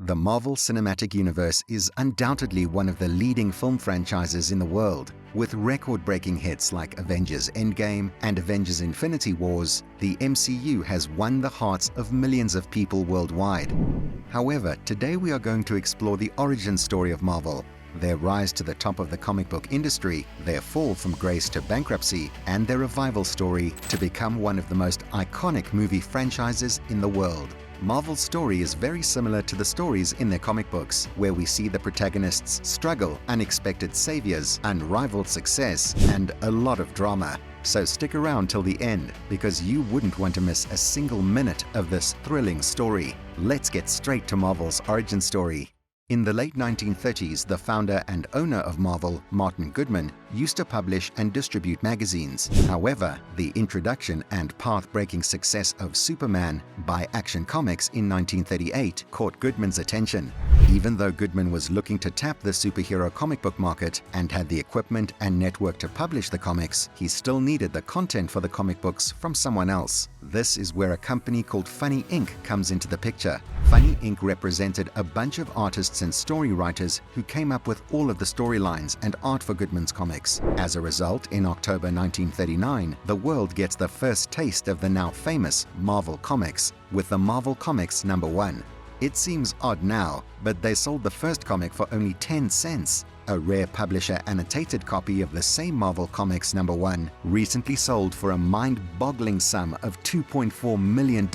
The Marvel Cinematic Universe is undoubtedly one of the leading film franchises in the world. With record-breaking hits like Avengers Endgame and Avengers Infinity Wars, the MCU has won the hearts of millions of people worldwide. However, today we are going to explore the origin story of Marvel, their rise to the top of the comic book industry, their fall from grace to bankruptcy, and their revival story to become one of the most iconic movie franchises in the world. Marvel's story is very similar to the stories in their comic books, where we see the protagonists struggle, unexpected saviors, unrivaled success, and a lot of drama. So stick around till the end, because you wouldn't want to miss a single minute of this thrilling story. Let's get straight to Marvel's origin story. In the late 1930s, the founder and owner of Marvel, Martin Goodman, used to publish and distribute magazines. However, the introduction and path-breaking success of Superman by Action Comics in 1938 caught Goodman's attention. Even though Goodman was looking to tap the superhero comic book market and had the equipment and network to publish the comics, he still needed the content for the comic books from someone else. This is where a company called Funny Inc. comes into the picture. Funny Inc. represented a bunch of artists and story writers who came up with all of the storylines and art for Goodman's comics. As a result, in October 1939, the world gets the first taste of the now famous Marvel Comics with the Marvel Comics #1. It seems odd now, but they sold the first comic for only 10 cents. A rare publisher annotated copy of the same Marvel Comics #1 recently sold for a mind-boggling sum of $2.4 million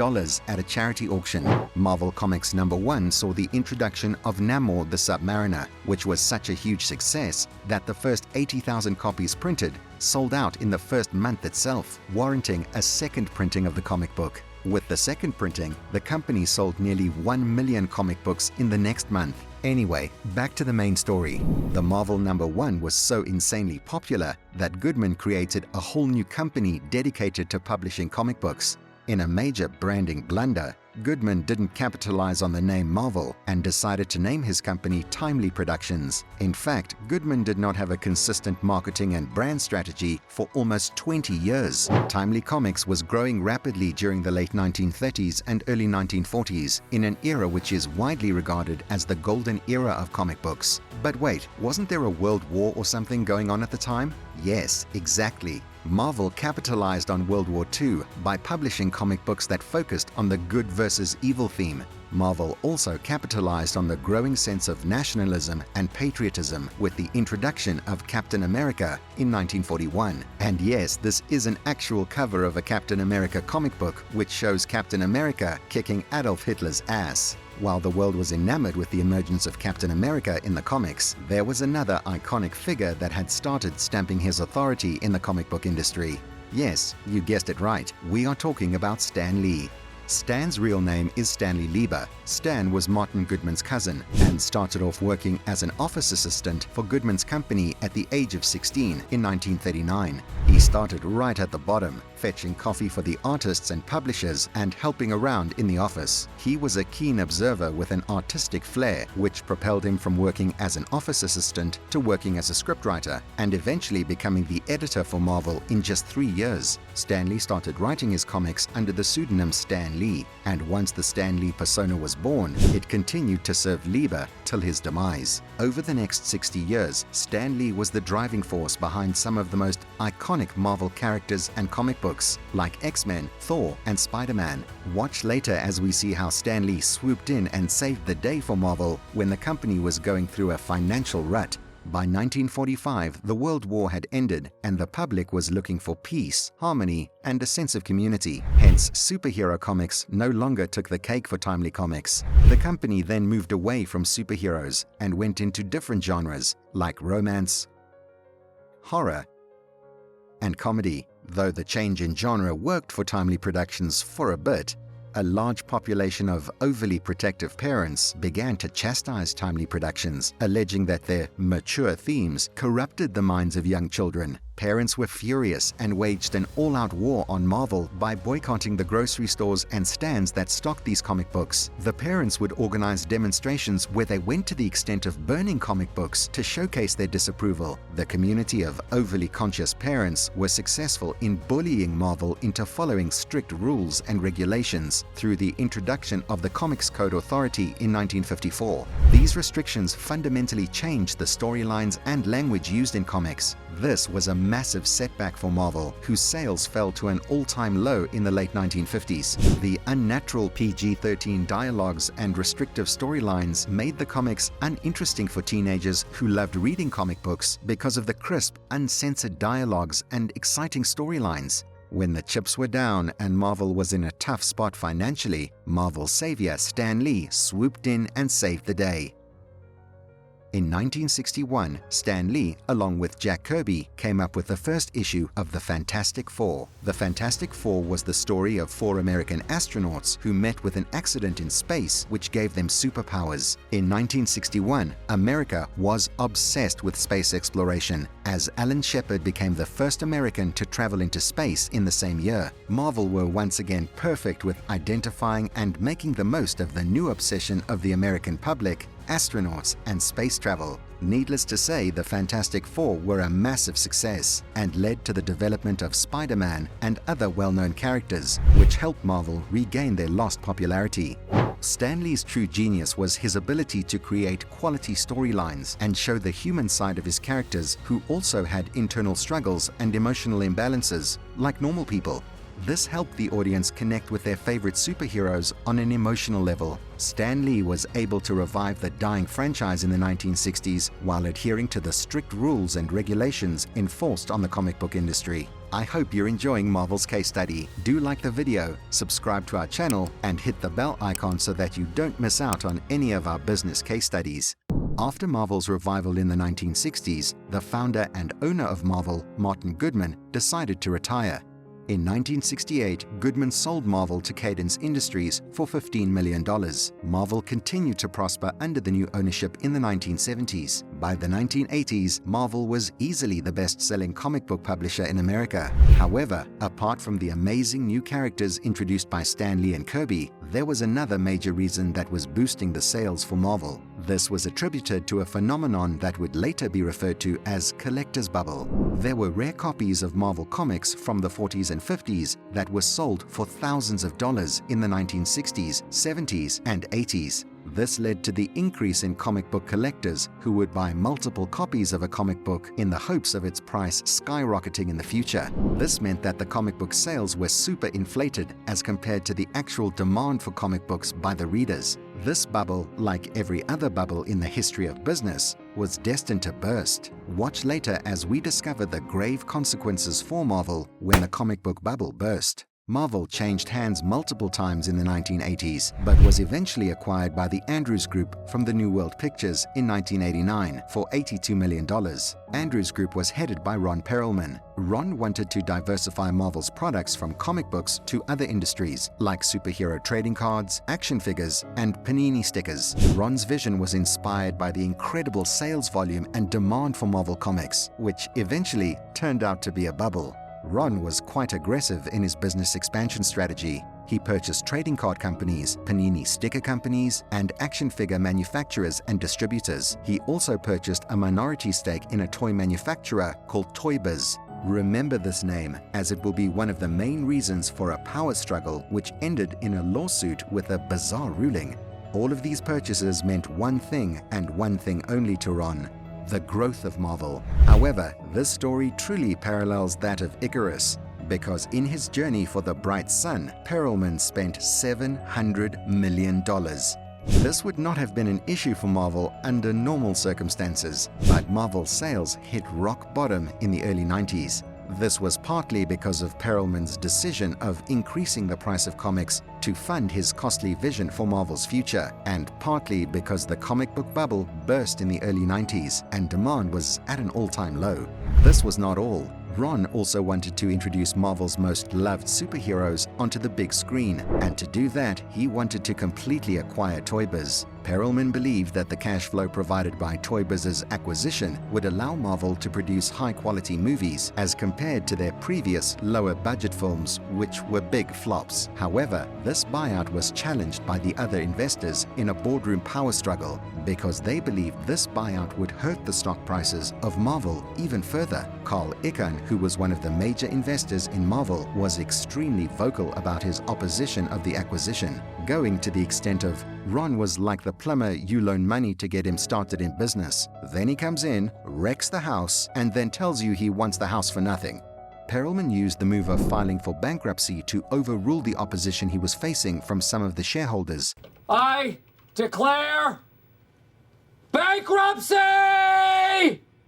at a charity auction. Marvel Comics #1 saw the introduction of Namor the Submariner, which was such a huge success that the first 80,000 copies printed sold out in the first month itself, warranting a second printing of the comic book. With the second printing, the company sold nearly 1 million comic books in the next month. Anyway, back to the main story. The Marvel #1 was so insanely popular that Goodman created a whole new company dedicated to publishing comic books. In a major branding blunder, Goodman didn't capitalize on the name Marvel and decided to name his company Timely Productions. In fact, Goodman did not have a consistent marketing and brand strategy for almost 20 years. Timely Comics was growing rapidly during the late 1930s and early 1940s, in an era which is widely regarded as the golden era of comic books. But wait, wasn't there a world war or something going on at the time? Yes, exactly. Marvel capitalized on World War II by publishing comic books that focused on the good versus evil theme. Marvel also capitalized on the growing sense of nationalism and patriotism with the introduction of Captain America in 1941. And yes, this is an actual cover of a Captain America comic book which shows Captain America kicking Adolf Hitler's ass. While the world was enamored with the emergence of Captain America in the comics, there was another iconic figure that had started stamping his authority in the comic book industry. Yes, you guessed it right, we are talking about Stan Lee. Stan's real name is Stanley Lieber. Stan was Martin Goodman's cousin and started off working as an office assistant for Goodman's company at the age of 16 in 1939. He started right at the bottom, fetching coffee for the artists and publishers and helping around in the office. He was a keen observer with an artistic flair, which propelled him from working as an office assistant to working as a scriptwriter and eventually becoming the editor for Marvel in just 3 years. Stan Lee started writing his comics under the pseudonym Stan Lee, and once the Stan Lee persona was born, it continued to serve Lieber till his demise. Over the next 60 years, Stan Lee was the driving force behind some of the most iconic Marvel characters and comic books, like X-Men, Thor, and Spiderman. Watch later as we see how Stan Lee swooped in and saved the day for Marvel when the company was going through a financial rut. By 1945, the World War had ended and the public was looking for peace, harmony, and a sense of community. Hence, superhero comics no longer took the cake for Timely Comics. The company then moved away from superheroes and went into different genres like romance, horror, and comedy. Though the change in genre worked for Timely Productions for a bit, a large population of overly protective parents began to chastise Timely Productions, alleging that their mature themes corrupted the minds of young children. Parents were furious and waged an all-out war on Marvel by boycotting the grocery stores and stands that stocked these comic books. The parents would organize demonstrations where they went to the extent of burning comic books to showcase their disapproval. The community of overly conscious parents were successful in bullying Marvel into following strict rules and regulations through the introduction of the Comics Code Authority in 1954. These restrictions fundamentally changed the storylines and language used in comics. This was a massive setback for Marvel, whose sales fell to an all-time low in the late 1950s. The unnatural PG-13 dialogues and restrictive storylines made the comics uninteresting for teenagers who loved reading comic books because of the crisp, uncensored dialogues and exciting storylines. When the chips were down and Marvel was in a tough spot financially, Marvel's savior Stan Lee swooped in and saved the day. In 1961, Stan Lee, along with Jack Kirkby, came up with the first issue of the Fantastic Four. The Fantastic Four was the story of 4 American astronauts who met with an accident in space which gave them superpowers. In 1961, America was obsessed with space exploration, as Alan Shepard became the first American to travel into space in the same year. Marvel were once again perfect with identifying and making the most of the new obsession of the American public: astronauts and space travel. Needless to say, the Fantastic Four were a massive success and led to the development of Spiderman and other well-known characters, which helped Marvel regain their lost popularity. Stan Lee's true genius was his ability to create quality storylines and show the human side of his characters, who also had internal struggles and emotional imbalances, like normal people. This helped the audience connect with their favorite superheroes on an emotional level. Stan Lee was able to revive the dying franchise in the 1960s while adhering to the strict rules and regulations enforced on the comic book industry. I hope you're enjoying Marvel's case study. Do like the video, subscribe to our channel, and hit the bell icon so that you don't miss out on any of our business case studies. After Marvel's revival in the 1960s, the founder and owner of Marvel, Martin Goodman, decided to retire. In 1968, Goodman sold Marvel to Cadence Industries for $15 million. Marvel continued to prosper under the new ownership in the 1970s. By the 1980s, Marvel was easily the best-selling comic book publisher in America. However, apart from the amazing new characters introduced by Stan Lee and Kirkby, there was another major reason that was boosting the sales for Marvel. This was attributed to a phenomenon that would later be referred to as collector's bubble. There were rare copies of Marvel comics from the 40s and 50s that were sold for thousands of dollars in the 1960s, 70s, and 80s. This led to the increase in comic book collectors who would buy multiple copies of a comic book in the hopes of its price skyrocketing in the future. This meant that the comic book sales were super inflated as compared to the actual demand for comic books by the readers. This bubble, like every other bubble in the history of business, was destined to burst. Watch later as we discover the grave consequences for Marvel when the comic book bubble burst. Marvel changed hands multiple times in the 1980s, but was eventually acquired by the Andrews Group from the New World Pictures in 1989 for $82 million. Andrews Group was headed by Ron Perelman. Ron wanted to diversify Marvel's products from comic books to other industries, like superhero trading cards, action figures, and panini stickers. Ron's vision was inspired by the incredible sales volume and demand for Marvel comics, which eventually turned out to be a bubble. Ron was quite aggressive in his business expansion strategy. He purchased trading card companies, panini sticker companies, and action figure manufacturers and distributors. He also purchased a minority stake in a toy manufacturer called Toy Biz. Remember this name, as it will be one of the main reasons for a power struggle which ended in a lawsuit with a bizarre ruling. All of these purchases meant one thing and one thing only to Ron: the growth of Marvel. However, this story truly parallels that of Icarus, because in his journey for the bright sun, Perelman spent $700 million. This would not have been an issue for Marvel under normal circumstances, but Marvel's sales hit rock bottom in the early 90s. This was partly because of Perelman's decision of increasing the price of comics to fund his costly vision for Marvel's future, and partly because the comic book bubble burst in the early 90s and demand was at an all-time low. This was not all. Ron also wanted to introduce Marvel's most loved superheroes onto the big screen, and to do that, he wanted to completely acquire Toy Biz. Perelman believed that the cash flow provided by Toy Biz's acquisition would allow Marvel to produce high-quality movies as compared to their previous lower-budget films, which were big flops. However, this buyout was challenged by the other investors in a boardroom power struggle because they believed this buyout would hurt the stock prices of Marvel even further. Carl Icahn, who was one of the major investors in Marvel, was extremely vocal about his opposition of the acquisition, going to the extent of, "Ron was like the plumber you loan money to get him started in business. Then he comes in, wrecks the house, and then tells you he wants the house for nothing." Perelman used the move of filing for bankruptcy to overrule the opposition he was facing from some of the shareholders. I declare bankruptcy!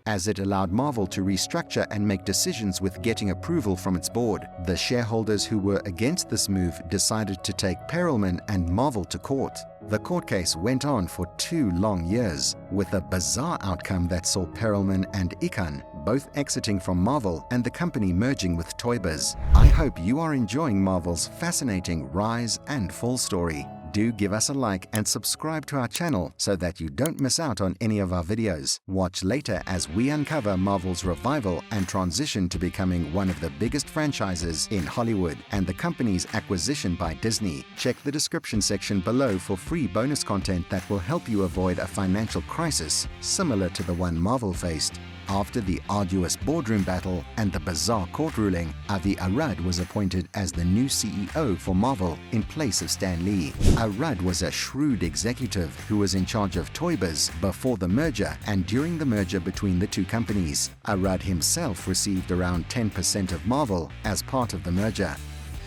As it allowed Marvel to restructure and make decisions with getting approval from its board. The shareholders who were against this move decided to take Perelman and Marvel to court. The court case went on for 2 long years, with a bizarre outcome that saw Perelman and Icahn both exiting from Marvel and the company merging with Toy Biz. I hope you are enjoying Marvel's fascinating rise and fall story. Do give us a like and subscribe to our channel so that you don't miss out on any of our videos. Watch later as we uncover Marvel's revival and transition to becoming one of the biggest franchises in Hollywood and the company's acquisition by Disney. Check the description section below for free bonus content that will help you avoid a financial crisis similar to the one Marvel faced. After the arduous boardroom battle and the bizarre court ruling, Avi Arad was appointed as the new CEO for Marvel in place of Stan Lee. Arad was a shrewd executive who was in charge of Toy Biz before the merger and during the merger between the two companies. Arad himself received around 10% of Marvel as part of the merger.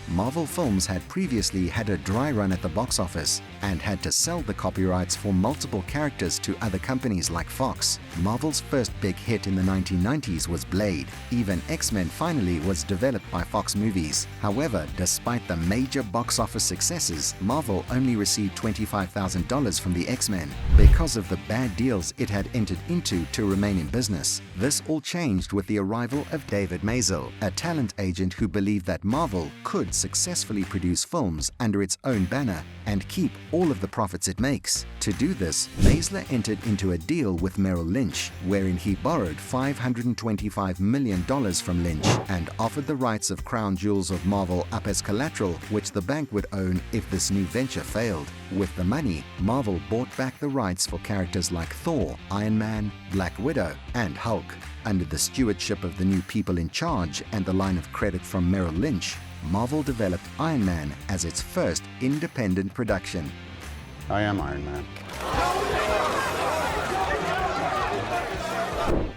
Marvel Films had previously had a dry run at the box office and had to sell the copyrights for multiple characters to other companies like Fox. Marvel's first big hit in the 1990s was Blade. Even X-Men finally was developed by Fox Movies. However, despite the major box office successes, Marvel only received $25,000 from the X-Men because of the bad deals it had entered into to remain in business. This all changed with the arrival of David Maisel, a talent agent who believed that Marvel could successfully produce films under its own banner and keep all of the profits it makes. To do this, Maisel entered into a deal with Merrill Lynch, wherein he borrowed $525 million from Lynch and offered the rights of crown jewels of Marvel up as collateral, which the bank would own if this new venture failed. With the money, Marvel bought back the rights for characters like Thor, Iron Man, Black Widow, and Hulk. Under the stewardship of the new people in charge and the line of credit from Merrill Lynch, Marvel developed Iron Man as its first independent production. I am Iron Man.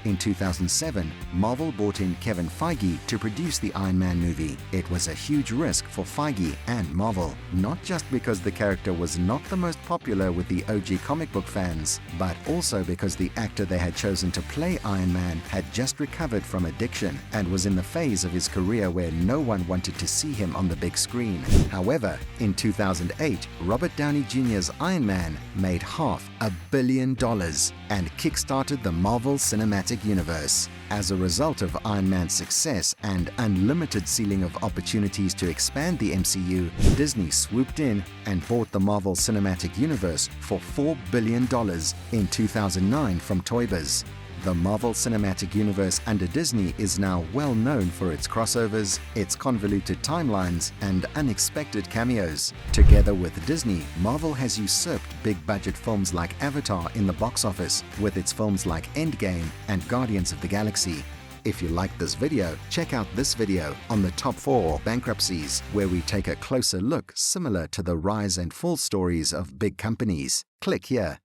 In 2007, Marvel brought in Kevin Feige to produce the Iron Man movie. It was a huge risk for Feige and Marvel, not just because the character was not the most popular with the OG comic book fans, but also because the actor they had chosen to play Iron Man had just recovered from addiction and was in the phase of his career where no one wanted to see him on the big screen. However, in 2008, Robert Downey Jr.'s Iron Man made $500 million and kickstarted the Marvel Cinematic Universe. As a result of Iron Man's success and unlimited ceiling of opportunities to expand the MCU, Disney swooped in and bought the Marvel Cinematic Universe for $4 billion in 2009 from Toy Biz. The Marvel Cinematic Universe under Disney is now well known for its crossovers, its convoluted timelines, and unexpected cameos. Together with Disney, Marvel has usurped big-budget films like Avatar in the box office, with its films like Endgame and Guardians of the Galaxy. If you liked this video, check out this video on the top 4 bankruptcies, where we take a closer look similar to the rise and fall stories of big companies. Click here.